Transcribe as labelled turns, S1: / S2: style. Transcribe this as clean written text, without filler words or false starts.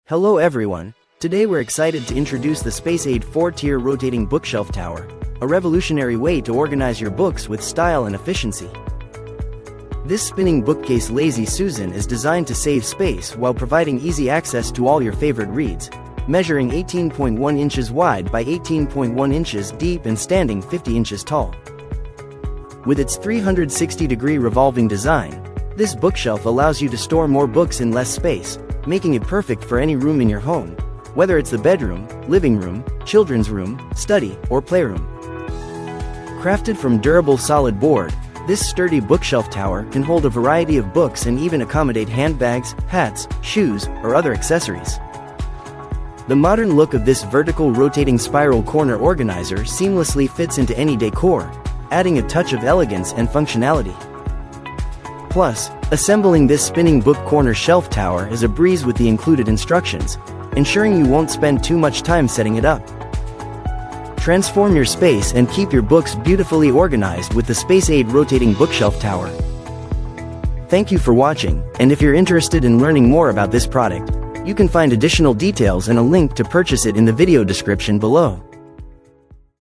S1: Hello everyone, today we're excited to introduce the SpaceAid 4-tier rotating bookshelf tower, a revolutionary way to organize your books with style and efficiency. This spinning bookcase Lazy Susan is designed to save space while providing easy access to all your favorite reads, measuring 18.1 inches wide by 18.1 inches deep and standing 50 inches tall. With its 360-degree revolving design, this bookshelf allows you to store more books in less space, making it perfect for any room in your home, whether it's the bedroom, living room, children's room, study, or playroom. Crafted from durable solid board, this sturdy bookshelf tower can hold a variety of books and even accommodate handbags, hats, shoes, or other accessories. The modern look of this vertical rotating spiral corner organizer seamlessly fits into any decor, adding a touch of elegance and functionality. Plus, assembling this spinning book corner shelf tower is a breeze with the included instructions, ensuring you won't spend too much time setting it up. Transform your space and keep your books beautifully organized with the SpaceAid rotating bookshelf tower. Thank you for watching, and if you're interested in learning more about this product, you can find additional details and a link to purchase it in the video description below.